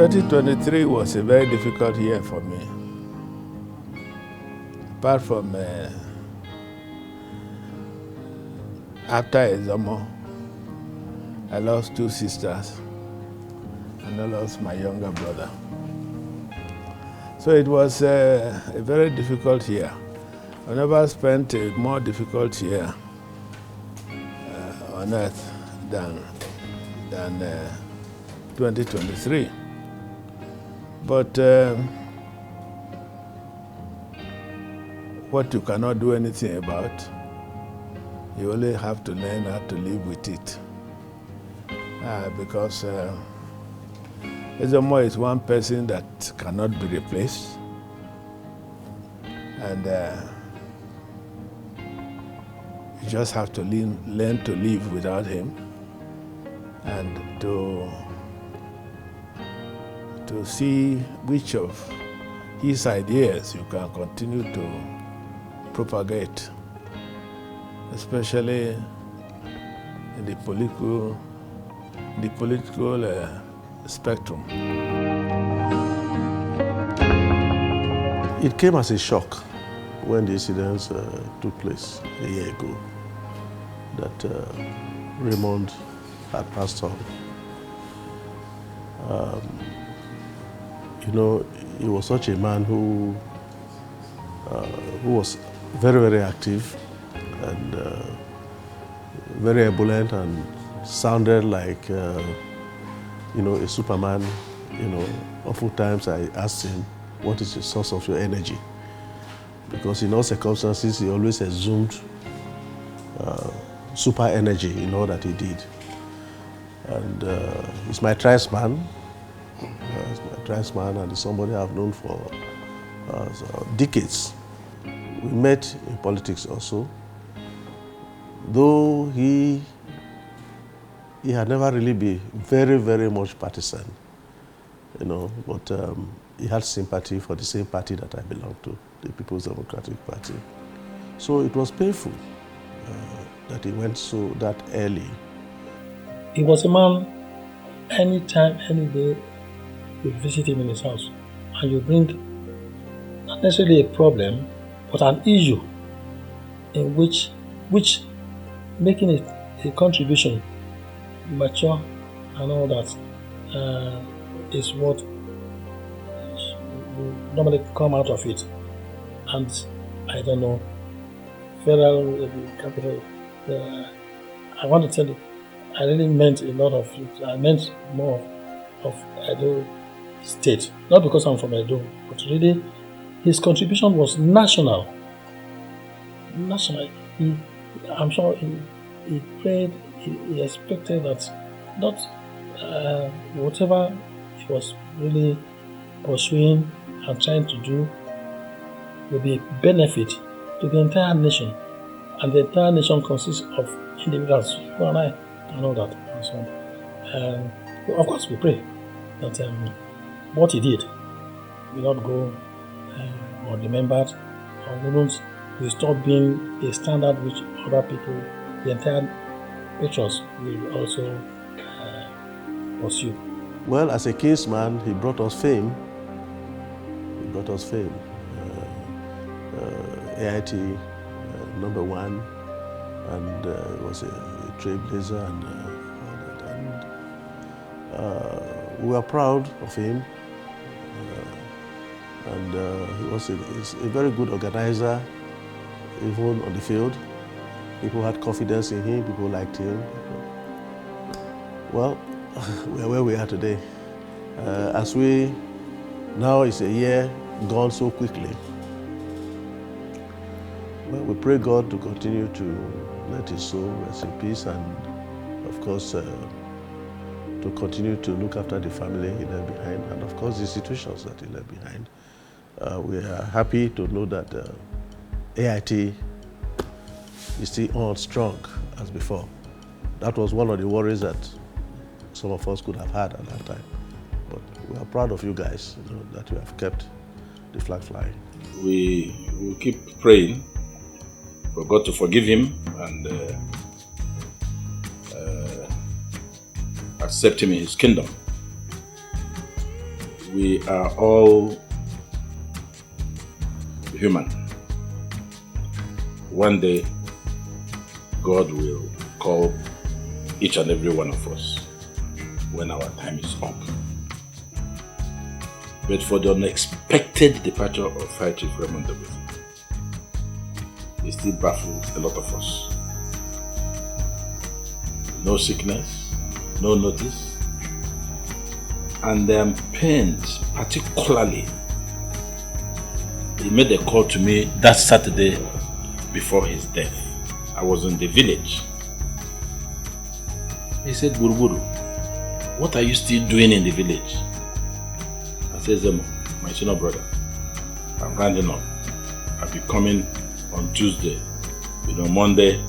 2023 was a very difficult year for me. Apart from after Ezomo, I lost 2 sisters and I lost my younger brother. So it was a very difficult year. I never spent a more difficult year on earth than 2023. But what you cannot do anything about, you only have to learn how to live with it. Because Ezomo is one person that cannot be replaced. And you just have to learn to live without him and to see which of his ideas you can continue to propagate, especially in the political spectrum. It came as a shock when the incidents took place a year ago that Raymond had passed on. You know, he was such a man who was very, very active and very ebullient and sounded like, you know, a Superman. You know, oftentimes I asked him, what is the source of your energy? Because in all circumstances, he always assumed super energy in all that he did. And he's my tribesman. He's my tribesman, and he's somebody I've known for decades. We met in politics also. Though he had never really been very, very much partisan, you know, but he had sympathy for the same party that I belong to, the People's Democratic Party. So it was painful that he went so that early. He was a man, anytime, any day, you visit him in his house and you bring not necessarily a problem, but an issue in which making it a contribution, mature and all that, is what will normally come out of it. And I don't know, federal capital, I want to tell you, I really meant a lot of it. I meant more of Edo State. Not because I'm from Edo, but really his contribution was national. National. I'm sure he prayed, he expected that not whatever he was really pursuing and trying to do will be a benefit to the entire nation. And the entire nation consists of individuals, you and I, and all that. And so of course, we pray that what he did will not go unremembered, or will stop being a standard which other people, the entire patrons, will also pursue. Well, as a kinsman, he brought us fame. He brought us fame. AIT #1, and was a trailblazer, and we are proud of him. And he's a very good organizer, even on the field. People had confidence in him, people liked him. Well, we are where we are today. Now it's a year gone so quickly. Well, we pray God to continue to let his soul rest in peace, and of course, to continue to look after the family he left behind, and of course the institutions that he left behind. We are happy to know that AIT is still on strong as before. That was one of the worries that some of us could have had at that time. But we are proud of you guys, you know, that you have kept the flag flying. We will keep praying for God to forgive him and accept him in his kingdom. we are all human. One day, God will call each and every one of us when our time is up. But for the unexpected departure of Fire Chief Raymond Dokpesi, it still baffles a lot of us. No sickness, no notice, and I'm pained, particularly. He made a call to me that Saturday before his death. I was in the village. He said, Buruburu, what are you still doing in the village? I said, Zemo, my senior brother, I'm rounding up. I'll be coming on Tuesday. Monday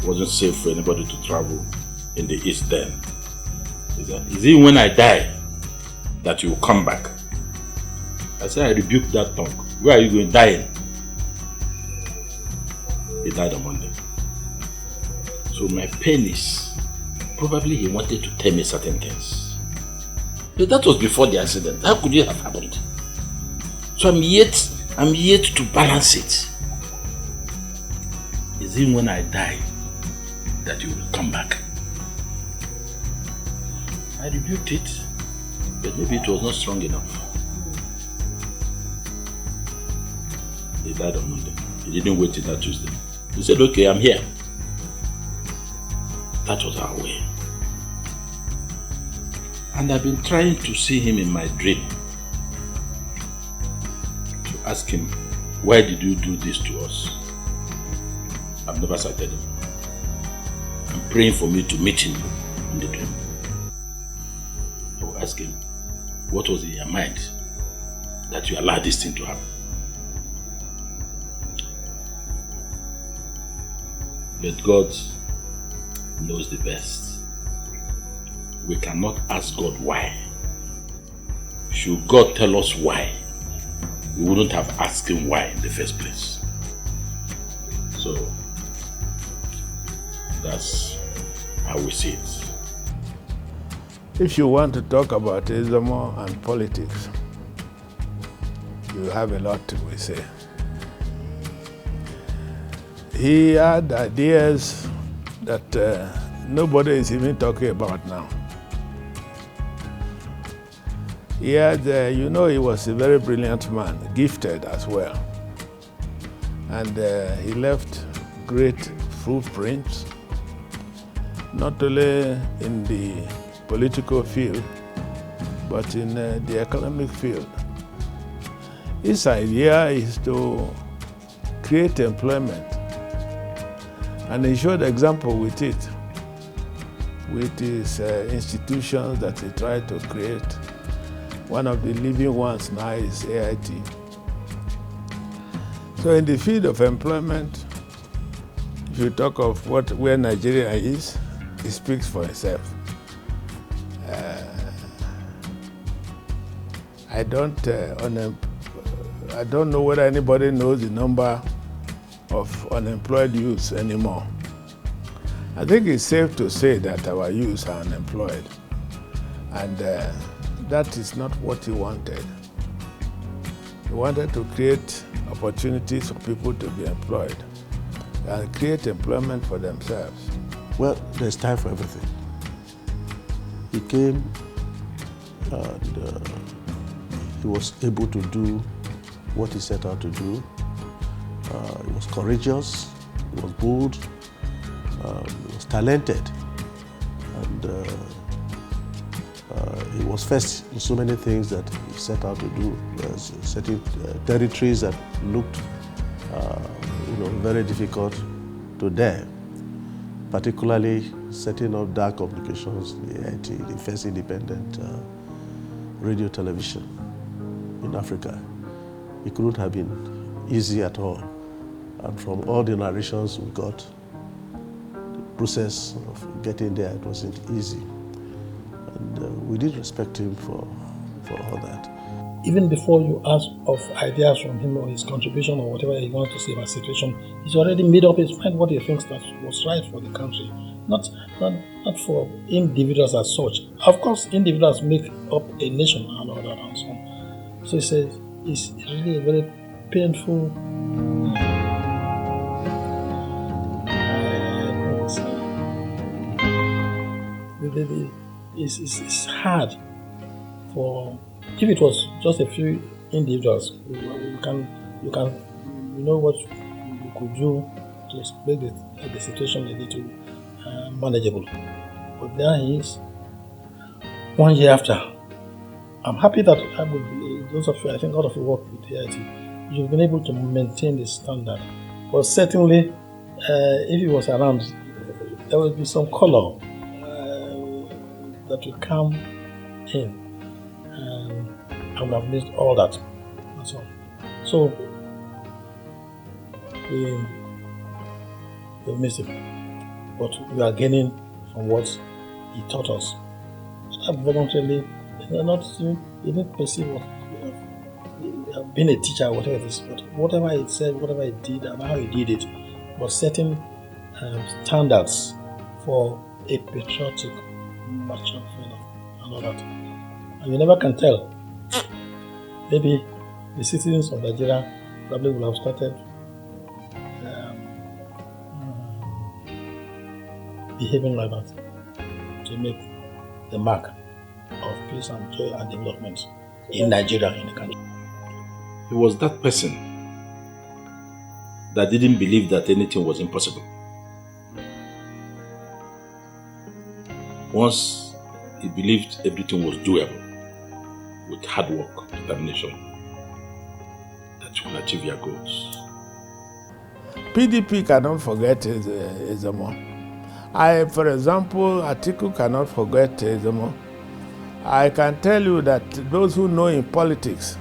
wasn't safe for anybody to travel in the east then. He said, is it when I die that you will come back? I said, I rebuke that tongue. Where are you going? Dying. He died on Monday. So my pain is, probably he wanted to tell me certain things. But that was before the accident. How could it have happened? So I'm yet to balance it. Is it when I die that you will come back? I rebuked it, but maybe it was not strong enough. He died on Monday. He didn't wait till that Tuesday. He said, okay, I'm here. That was our way. And I've been trying to see him in my dream. To ask him, why did you do this to us? I've never sighted him. I'm praying for me to meet him in the dream. I will ask him, what was in your mind that you allowed this thing to happen? But God knows the best. We cannot ask God why. Should God tell us why, we wouldn't have asked him why in the first place. So, that's how we see it. If you want to talk about Izomo and politics, you have a lot to say. He had ideas that nobody is even talking about now. He had, he was a very brilliant man, gifted as well. And he left great footprints, not only in the political field, but in the economic field. His idea is to create employment. And he showed example with it, with his institutions that he tried to create. One of the living ones now is AIT. So in the field of employment, if you talk of where Nigeria is, it speaks for itself. I don't know whether anybody knows the number of unemployed youths anymore. I think it's safe to say that our youths are unemployed, and that is not what he wanted. He wanted to create opportunities for people to be employed and create employment for themselves. Well, there's time for everything. He came and he was able to do what he set out to do. He was courageous, he was bold, he was talented, and he was first in so many things that he set out to do. There's certain territories that looked very difficult to them, particularly setting up dark communications, the AIT, the first independent radio television in Africa. It couldn't have been easy at all. And from all the narrations we got, the process of getting there, it wasn't easy. And we did respect him for all that. Even before you ask of ideas from him or his contribution or whatever he wants to say about the situation, he's already made up his mind what he thinks that was right for the country not, not, not for individuals as such. Of course, individuals make up a nation and all that and so on. So it's really a very painful. It's hard for, if it was just a few individuals, you know what you could do to make the situation a little manageable. But there he is, 1 year after. I'm happy that those of you, I think a lot of you work with the AIT, you've been able to maintain the standard. But certainly, if he was around, there will be some color that will come in, and I would have missed all that. That's all. So we missed him, but we are gaining from what he taught us. Not voluntarily, he didn't perceive what being a teacher, whatever it is, but whatever he said, whatever he did, and how he did it, was setting standards for a patriotic, mature fellow and all that. And you never can tell. Maybe the citizens of Nigeria probably will have started behaving like that to make the mark of peace and joy and development in Nigeria, in the country. He was that person that didn't believe that anything was impossible. Once he believed everything was doable, with hard work, determination, that you can achieve your goals. PDP cannot forget Ezemo. For example, Atiku cannot forget Ezemo. I can tell you that those who know in politics,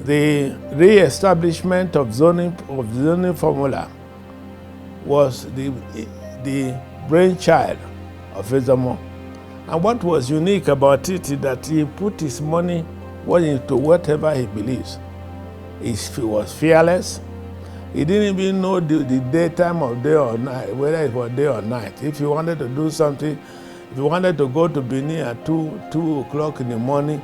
the re-establishment of zoning formula was the brainchild of Ezemo. And what was unique about it is that he put his money into whatever he believes. He was fearless. He didn't even know the daytime of day or night, whether it was day or night. If he wanted to do something, if you wanted to go to Benin at 2 o'clock in the morning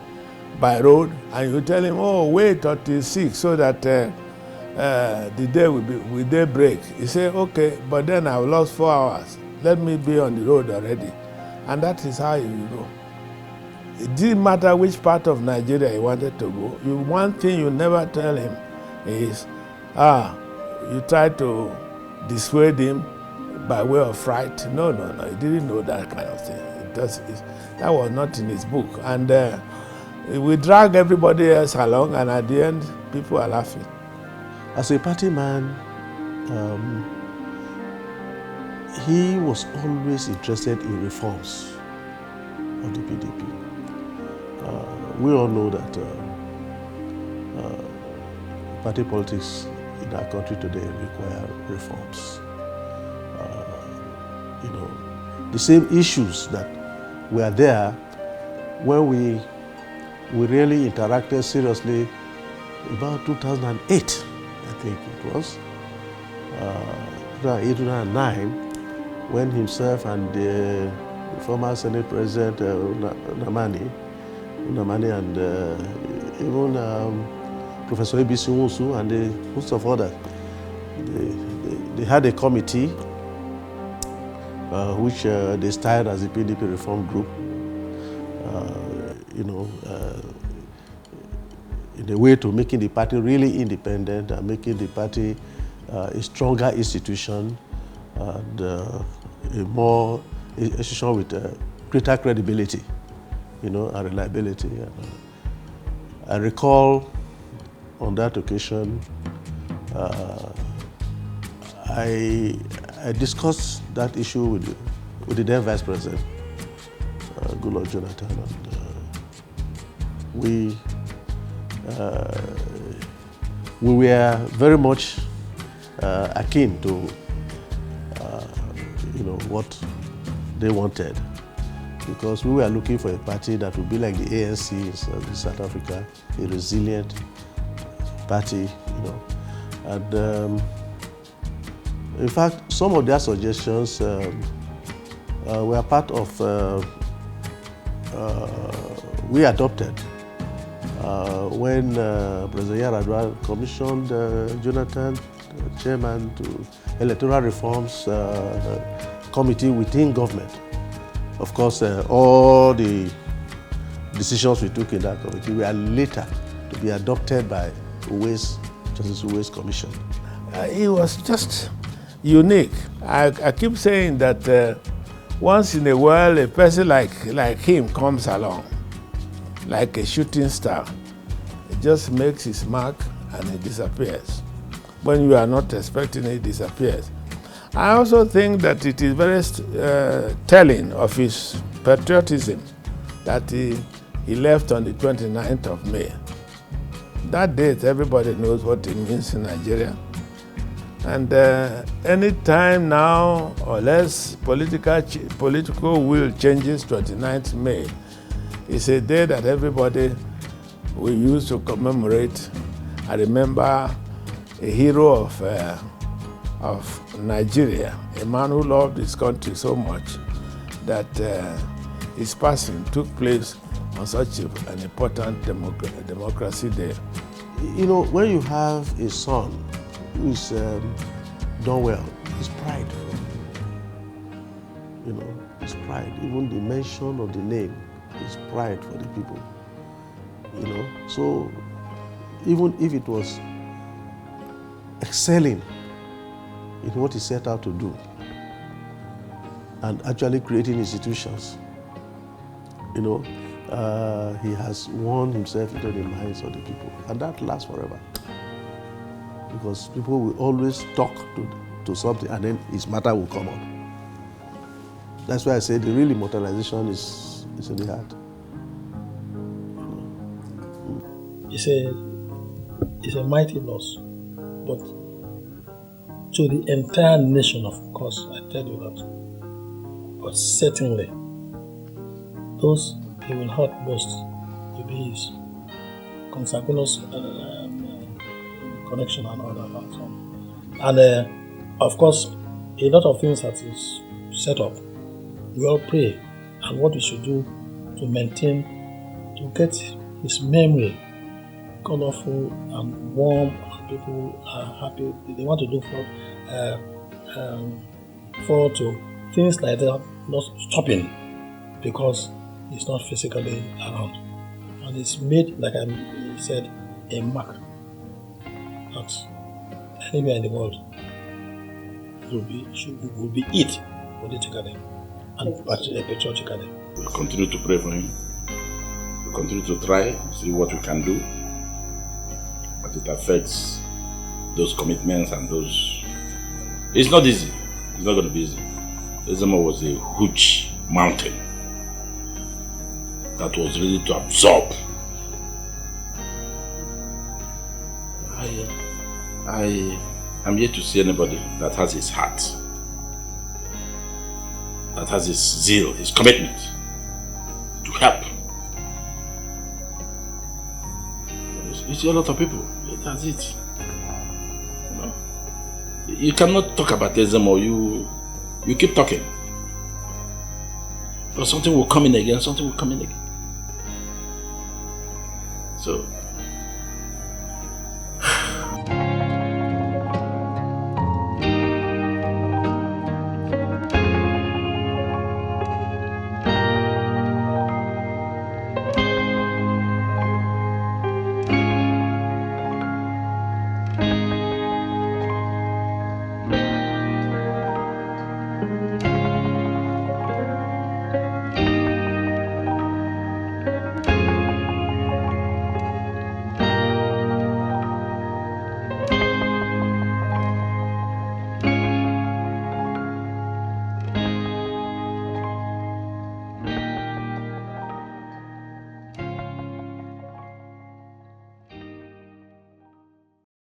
by road, and you tell him, oh, wait until 6 so that the day will daybreak. He said, okay, but then I've lost 4 hours. Let me be on the road already. And that is how he will go. It didn't matter which part of Nigeria he wanted to go. One thing you never tell him is, you try to dissuade him by way of fright. No, he didn't know that kind of thing. That was not in his book. And we drag everybody else along, and at the end, people are laughing. As a party man, he was always interested in reforms of the PDP. We all know that party politics in our country today require reforms. The same issues that were there when we really interacted seriously about 2008, I think it was, 2008, 2009, when himself and the former Senate President Unamani and even Professor Ebisi Nwosu and a host of others, they had a committee which they styled as the PDP Reform Group, in a way to making the party really independent and making the party a stronger institution and a institution with greater credibility, and reliability. I recall on that occasion, I discussed that issue with the then Vice President, Goodluck Jonathan, and we were very much akin to what they wanted, because we were looking for a party that would be like the ANC in South Africa, a resilient party, and in fact, some of their suggestions we are part of, we adopted when President Yar'Adua commissioned Jonathan, chairman to electoral reforms committee within government. Of course, all the decisions we took in that committee were later to be adopted by Justice Uwe's commission. It was just unique. I keep saying that once in a while a person like him comes along, like a shooting star. It just makes his mark and it disappears. When you are not expecting it, it disappears. I also think that it is very telling of his patriotism that he left on the 29th of May. That date, everybody knows what it means in Nigeria. And any time now or less political will changes 29th May, it's a day that everybody will use to commemorate and remember a hero of Nigeria, a man who loved his country so much that his passing took place on such an important democracy day. You know, when you have a son who is done well, it's pride. You know, it's pride. Even the mention of the name is pride for the people. You know, so even if it was excelling in what he set out to do and actually creating institutions, you know, he has won himself into the minds of the people, and that lasts forever. Because people will always talk to something and then his matter will come up. That's why I say the real immortalization is in the heart. It's a mighty loss, but to the entire nation, of course, I tell you that. But certainly, those he will hurt most will be his consanguineous connection and all that. And of course, a lot of things that is set up, we all pray, and what we should do to maintain, to get his memory colorful and warm, and people are happy. They want to look forward to things like that, not stopping because he's not physically around. And it's made, like I said, a mark that anywhere in the world will be it politically and patriotically. We'll continue to pray for him. We'll continue to try, see what we can do. But it affects those commitments and those. It's not easy. It's not going to be easy. Ezemo was a huge mountain that was ready to absorb. I am yet to see anybody that has his heart, that has his zeal, his commitment to help. You see a lot of people, that's it. You know? You cannot talk about Ezemo, you keep talking. But something will come in again, something will come in again. So